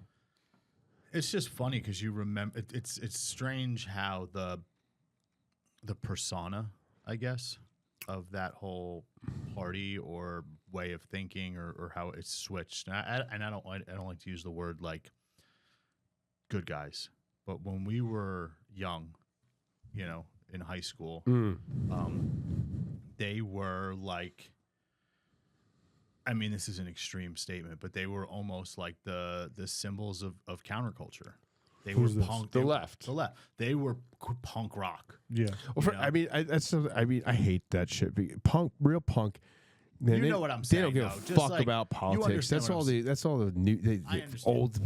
It's just funny because you remember. It's strange how the persona, I guess, of that whole party or way of thinking or how it's switched. And I don't like to use the word like good guys, but when we were young, you know, in high school, they were like, I mean, this is an extreme statement, but they were almost like the symbols of counterculture. They Who's were this? punk. The they were- left. The left. They were punk rock. yeah. Well, You know? I mean, I hate that shit. Punk, real punk. Man, You they, know what I'm They saying, don't give though. a Just fuck like, about you politics. understand That's what all I'm the. That's all the new. I The understand. old.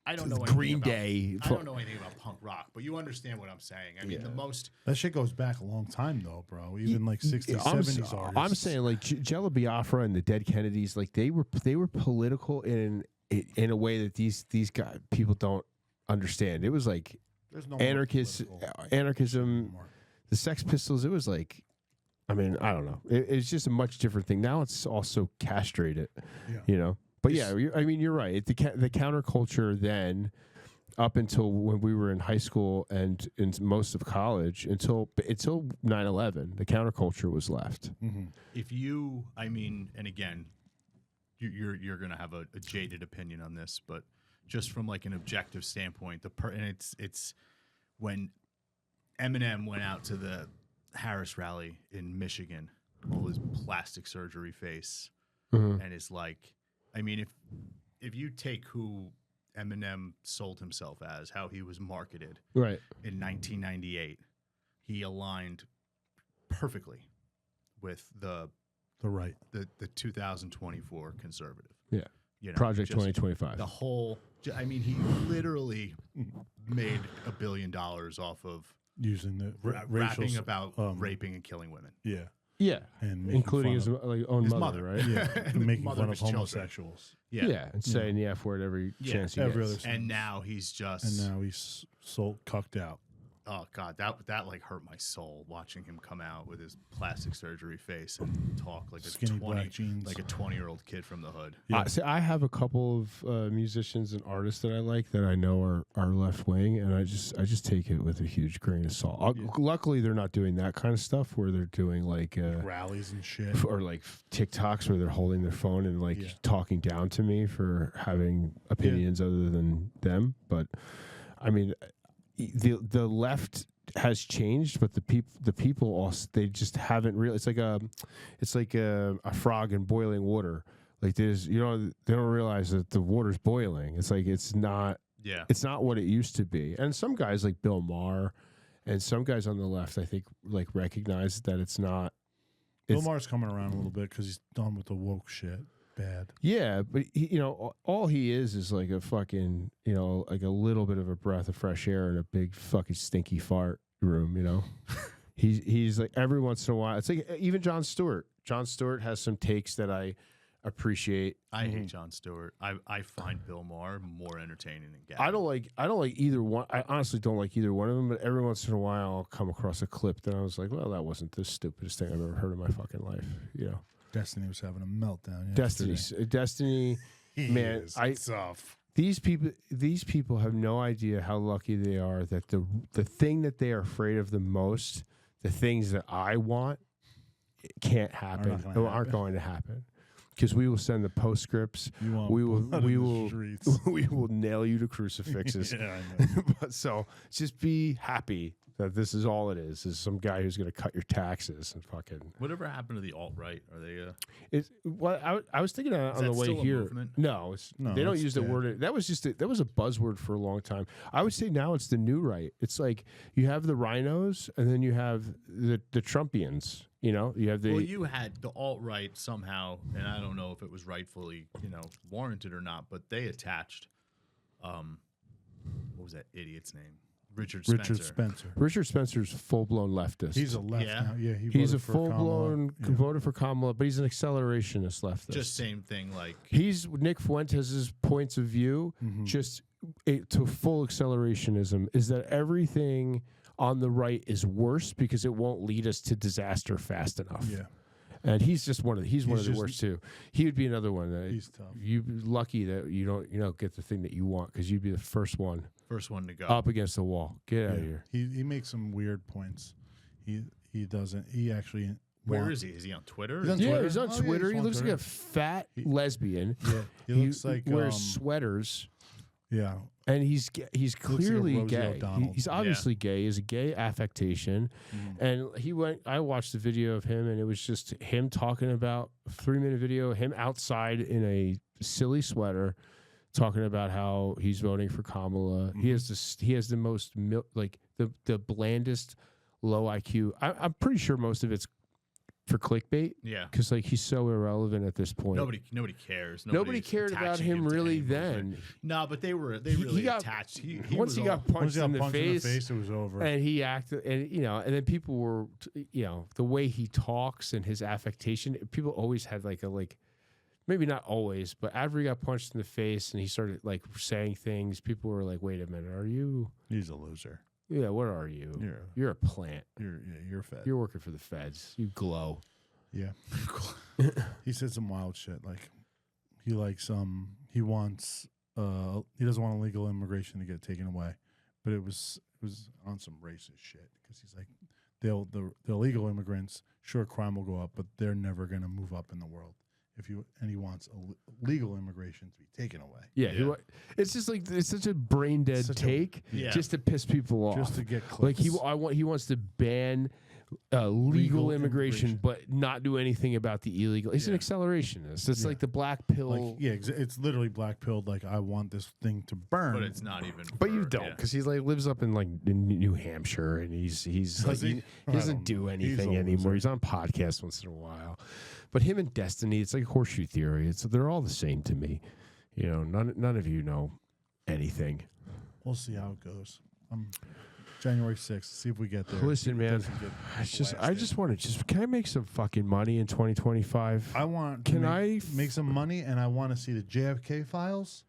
I don't know Green anything Day. About, I don't know anything about punk rock, but you understand what I'm saying. I mean, Yeah. the most. That shit goes back a long time, though, bro. Even like 60s, 70s artists. I'm saying like Jello Biafra and the Dead Kennedys, like they were political in a way that these guys people don't understand. It was like There's no more political anarchism, anymore. the Sex Pistols. It was like, I mean, I don't know. It's just a much different thing. Now it's also castrated, Yeah. you know. But yeah, I mean, you're right. The counterculture then, up until when we were in high school and in most of college, until 9/11, the counterculture was left. If you, I mean, and again, you're gonna have a jaded opinion on this, but just from like an objective standpoint, and it's when Eminem went out to the Harris rally in Michigan, all his plastic surgery face, and is like, I mean, if you take who Eminem sold himself as, how he was marketed Right. in 1998, he aligned perfectly with the right. 2024 conservative. Yeah. You know, Project just 2025. The whole, I mean, he literally made $1 billion off of Using the rapping about raping and killing women. Yeah. Yeah. And making Including fun his of- like, own his mother, mother. right? Yeah. And the making mother fun of of his children. homosexuals. Yeah. And saying the F word every Yeah. chance he Every gets. other And now he's just, And now he's cucked out. oh God, that like hurt my soul watching him come out with his plastic surgery face and talk like Skinny black jeans. like a 20-year-old kid from the hood. Yeah. See, I have a couple of musicians and artists that I like that I know are left wing, and I just take it with a huge grain of salt. Luckily, they're not doing that kind of stuff where they're doing like Rallies and shit. or like TikToks where they're holding their phone and like talking down to me for having opinions other than them. But I mean, the left has changed, but the people also, they just haven't really. It's like a frog in boiling water. Like there's, you know, they don't realize that the water's boiling. It's like it's not what it used to be. And some guys like Bill Maher and some guys on the left, I think, like recognize that it's not. Bill Maher's coming around a little bit because he's done with the woke shit. Bad. Yeah, but you know, all he is like a fucking, you know, like a little bit of a breath of fresh air and a big fucking stinky fart. room. You know, he's like every once in a while. It's like even Jon Stewart. Jon Stewart has some takes that I appreciate. I hate Jon Stewart. I find Bill Maher more entertaining than Gavin. I don't like either one. I honestly don't like either one of them. But every once in a while, I'll come across a clip that I was like, well, that wasn't the stupidest thing I've ever heard in my fucking life. You know, Destiny was having a meltdown. Destiny. Man, tough. These people have no idea how lucky they are that the thing that they are afraid of the most, the things that I want, it can't happen. Aren't going to happen. Because we will send the postscripts. We will nail you to crucifixes. Yeah, I know. But so just be happy that this is all it is some guy who's going to cut your taxes and fucking. Whatever happened to the alt-right? Are they? It's well, I was thinking on the way still a here. movement? No, they don't use the dead. word. That was that was a buzzword for a long time. I would say now it's the new right. It's like you have the rhinos and then you have the Trumpians. You know, you have the. Well, you had the alt-right somehow, and I don't know if it was rightfully, warranted or not, but they attached, what was that idiot's name? Richard Spencer. Richard Spencer's full-blown leftist. He's a left now. Yeah, he's a full-blown voted for Kamala, but he's an accelerationist leftist. Just same thing, like he's Nick Fuentes' points of view, just to full accelerationism, is that everything on the right is worse because it won't lead us to disaster fast enough. Yeah. And he's just one of the worst too. He would be another one that he's tough. You'd be lucky that you don't get the thing that you want because you'd be the first one to go up against the wall. Get out of here. He makes some weird points. He doesn't. He actually. Where is he? Is he on Twitter? He's on Twitter. He looks like a fat lesbian. Yeah, he looks like wears sweaters. Yeah. And he's clearly like gay. He's obviously gay. He's a gay affectation. And I watched the video of him, and it was just him talking about a 3-minute video, him outside in a silly sweater, talking about how he's voting for Kamala. He has the most the blandest low IQ. I'm pretty sure most of it's for clickbait. Yeah. Because he's so irrelevant at this point. Nobody cares. Nobody cared about him really then. No, but they really got attached. Once he got punched in the face, it was over. And he acted, and and then people were, the way he talks and his affectation. People always had maybe not always, but after he got punched in the face and he started saying things, people were like, "Wait a minute, are you?" He's a loser. Yeah, what are you? You're a plant. You're a fed. You're working for the feds. You glow. Yeah. He said some wild shit. He likes he wants he doesn't want illegal immigration to get taken away, but it was on some racist shit because he's like the illegal immigrants, sure, crime will go up, but they're never gonna move up in the world. He wants legal immigration to be taken away. Yeah. It's just it's such a brain dead take just to piss people off. Just to get clicks. He wants to ban legal immigration, but not do anything about the illegal. He's an accelerationist. It's like the black pill. It's literally black pilled. I want this thing to burn, but it's not even. But you don't, because he lives up in in New Hampshire, and he doesn't do anything anymore. He's on podcasts once in a while. But him and Destiny, it's like horseshoe theory. They're all the same to me. None of you know anything. We'll see how it goes. January 6th. See if we get there. Listen, man. I just want to can I make some fucking money in 2025? I want. Can I make some money, and I want to see the JFK files.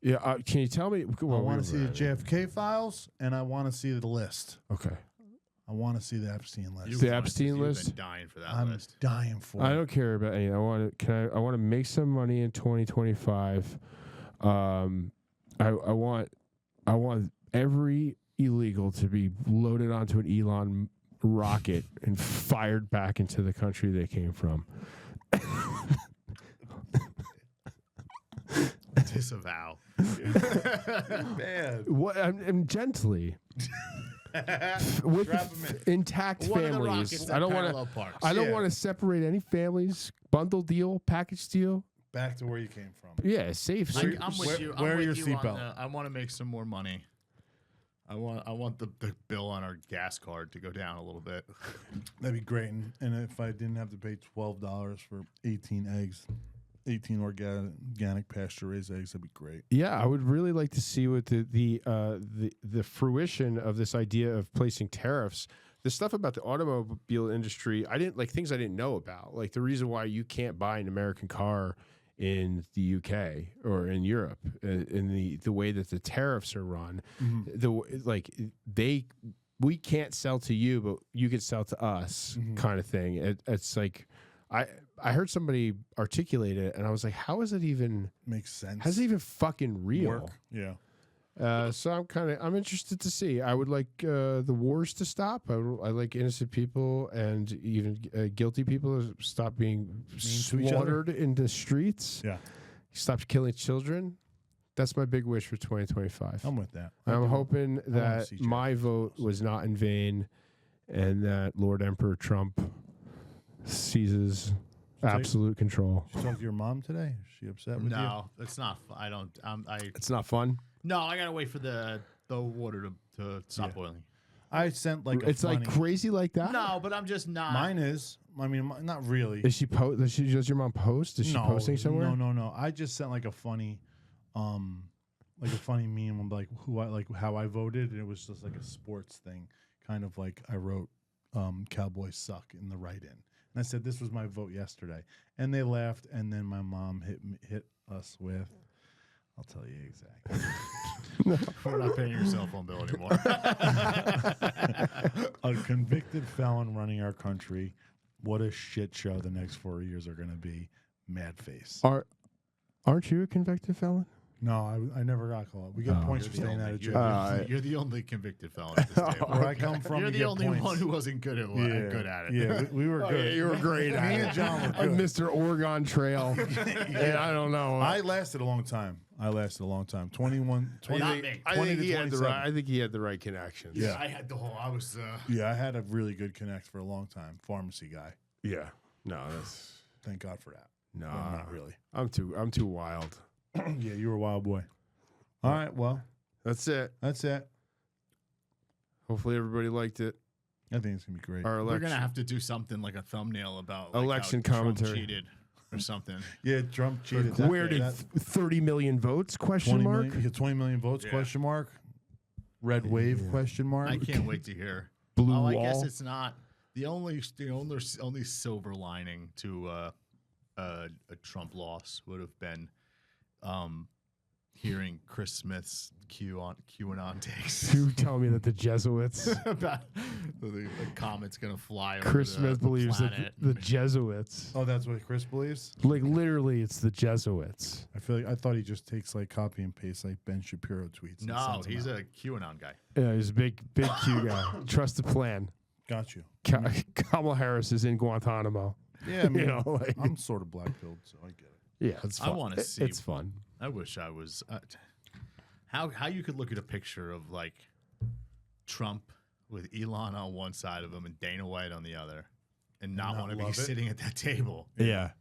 Yeah. Can you tell me? I want to see the JFK files, and I want to see the list. Okay. I want to see the Epstein list. The Epstein list. You've been dying for that I'm list. dying for. I don't care about any. I want to make some money in 2025. I want every illegal to be loaded onto an Elon rocket and fired back into the country they came from. Disavow. Man. What? I'm gently. With intact families. I don't want to separate any families. Bundle deal, package deal. Back to where you came from. Yeah, safe. I'm with you. Wear your you seatbelt. I want to make some more money. I want the bill on our gas card to go down a little bit. That'd be great. And if I didn't have to pay $12 for 18 eggs, 18 organic pasture raised eggs. That'd be great. Yeah, I would really like to see what the fruition of this idea of placing tariffs. The stuff about the automobile industry, I didn't like things I didn't know about. Like the reason why you can't buy an American car in the UK or in Europe, in the way that the tariffs are run, we can't sell to you, but you can sell to us, kind of thing. It's like I heard somebody articulate it, and I was like, how is it even makes sense? How's it even fucking real? Work? Yeah. So I'm interested to see. I would like the wars to stop. I like innocent people and even guilty people to stop being slaughtered in the streets. Yeah. Stop killing children. That's my big wish for 2025. I'm with that. I'm hoping that my vote was not in vain, and that Lord Emperor Trump seizes absolute control. Did you talk to your mom today? Is she upset with you? No, it's not. I don't. It's not fun. No, I gotta wait for the water to stop boiling. I sent like it's like crazy like that. No, but I'm just not. Mine is. I mean, not really. Is she does your mom post? Is she posting somewhere? No. I just sent like a funny meme of like how I voted, and it was just like a sports thing, kind of like I wrote Cowboys suck in the write-in, and I said this was my vote yesterday, and they laughed, and then my mom hit us with, I'll tell you exactly. We're not paying your cell phone bill anymore. A convicted felon running our country. What a shit show the next 4 years are going to be. Mad face. Aren't you a convicted felon? No, I never got caught. We get points for staying out of jail. You're the only convicted felon at this table. Where I come from, you're the only one who wasn't good at it. Yeah, we were good. Yeah, you were great at it. Me and John were good. Mr. Oregon Trail. And I don't know. I lasted a long time. 21, 20, Not me. I 20 think to he had 27. I think he had the right connections. Yeah. I had the whole. I was. Yeah, I had a really good connect for a long time. Pharmacy guy. Yeah. No, that's Thank God for that. no, But not really. I'm too wild. Yeah, you were a wild boy. All right, well, That's it. that's it. Hopefully everybody liked it. I think it's gonna be great. Our We're election. gonna have to do something like a thumbnail about like, Election how Trump commentary. cheated or something. Yeah, Trump cheated. Where did 30 million votes? Question 20 mark. million, he had 20 million votes? Yeah. Question mark. Red wave? Question mark. I can't wait to hear. Blue I wall. guess it's not the only silver lining to a Trump loss would have been hearing Chris Smith's QAnon takes You tell me that the Jesuits. about the comet's gonna fly over Chris the Smith believes that planet. the Jesuits. Oh, that's what Chris believes. Like literally, it's the Jesuits. I feel like I thought he just takes like copy and paste like Ben Shapiro tweets. and No, sends them he's out. a QAnon guy. Yeah, he's a big Q guy. Trust the plan. Got you. Kamala Harris is in Guantanamo. Yeah, I mean, You know, like- I'm sort of black pilled, so I get it. Yeah, it's I fun. wanna see- It's fun. I wish I was. How you could look at a picture of like Trump with Elon on one side of him and Dana White on the other, and not not want to be love it? sitting at that table. Yeah.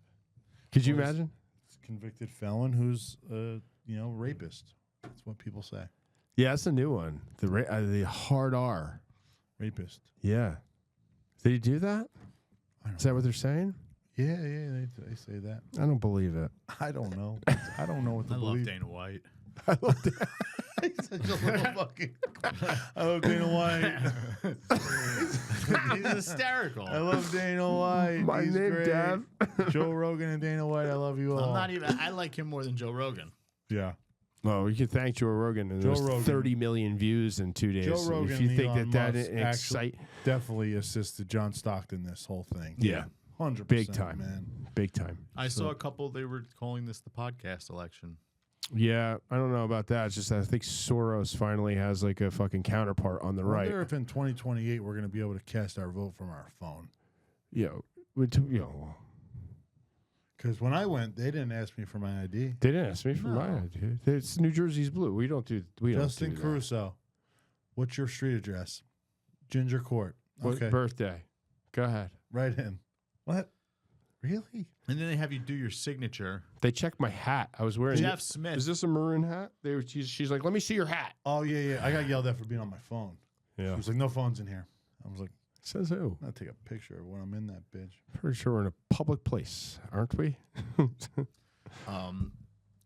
Could you Well, imagine? It's a convicted felon who's rapist. That's what people say. Yeah, that's a new one. The hard R. Rapist. Yeah. Did he do that? I don't Is that what they're saying? Yeah, they say that. I don't believe it. I don't know. I don't know what to I love believe. Dana White. He's such a little fucking. I love Dana White. He's hysterical. I love Dana White. My He's name, great. Dad. Joe Rogan and Dana White. I love you all. I'm not even. I like him more than Joe Rogan. Yeah. Oh, you can thank Joe Rogan. And Joe there's Rogan. 30 million views in 2 days. Joe So Rogan if you and think Elon that Musk excite, Definitely assisted John Stockton this whole thing. Yeah. 100%. Big time. man. big time. I saw a couple. They were calling this the podcast election. Yeah, I don't know about that. It's just that I think Soros finally has like a fucking counterpart on the I right. wonder if in 2028 we're going to be able to cast our vote from our phone. Because when I went, they didn't ask me for my ID. They didn't ask me for my idea. It's New Jersey's blue. We don't do. Justin don't do Caruso, what's your street address? Ginger Court. that. What Okay, birthday? Go ahead. right in. What? Really? And then they have you do your signature. They checked my hat. I was wearing. Jeff Smith. Is this a maroon hat? She's like, let me see your hat. Oh yeah. I got yelled at for being on my phone. Yeah. She was like, "No phones in here." I was like, Says who? "I'll take a picture of when I'm in that bitch." Pretty sure we're in a public place, aren't we?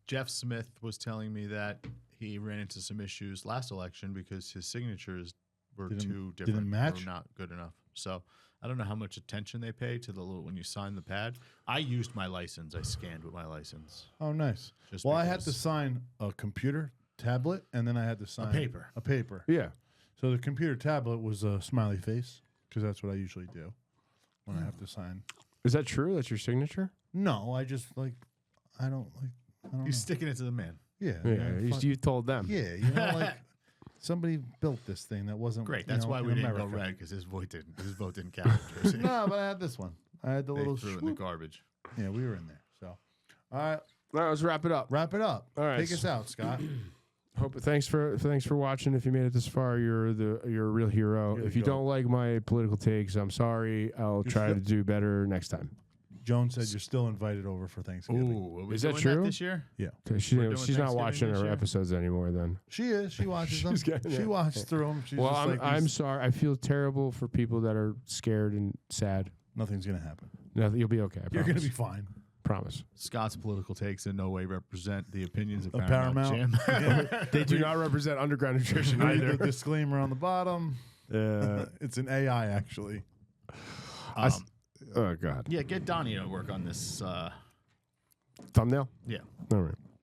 Jeff Smith was telling me that he ran into some issues last election because his signatures were too different. Didn't match? Or not good enough. So I don't know how much attention they pay to the little when you sign the pad. I used my license. I scanned with my license. Oh, nice. Just Well, I had to because- sign a computer tablet, and then I had to sign paper. A paper. Yeah. So the computer tablet was a smiley face because that's what I usually do when I have to sign. Is that true? That's your signature? No, I just I don't know. He's sticking it to the man. Yeah. Yeah. You told them. Yeah, somebody built this thing that wasn't Great. That's why we in didn't America. go red because his vote didn't count. in Jersey. No, but I had this one. I had the They little threw it in swoop. the garbage. Yeah, we were in there. So, all right, All right, let's wrap it up. wrap it up. All right. Take us out, Scott. Thanks for watching. If you made it this far, you're a real hero. You're If you the goat. don't like my political takes, I'm sorry. I'll try to do better next time. Joan said you're still invited over for Thanksgiving. Ooh, are we Is that doing true? this year? Yeah, She's doing not Thanksgiving watching this our year? episodes anymore. Then. she is. She watches them. She's getting She it. watches through them. She's Well, just like I'm these- sorry. I feel terrible for people that are scared and sad. Nothing's gonna happen. No, you'll be okay. I You're gonna promise. be fine. Promise. Scott's political takes in no way represent the opinions of A Paramount. Paramount. Jim. They do not represent underground nutrition Read the either. disclaimer on the bottom. It's an AI actually. Oh God. Yeah, get Donnie to work on this. Thumbnail. Yeah. All right.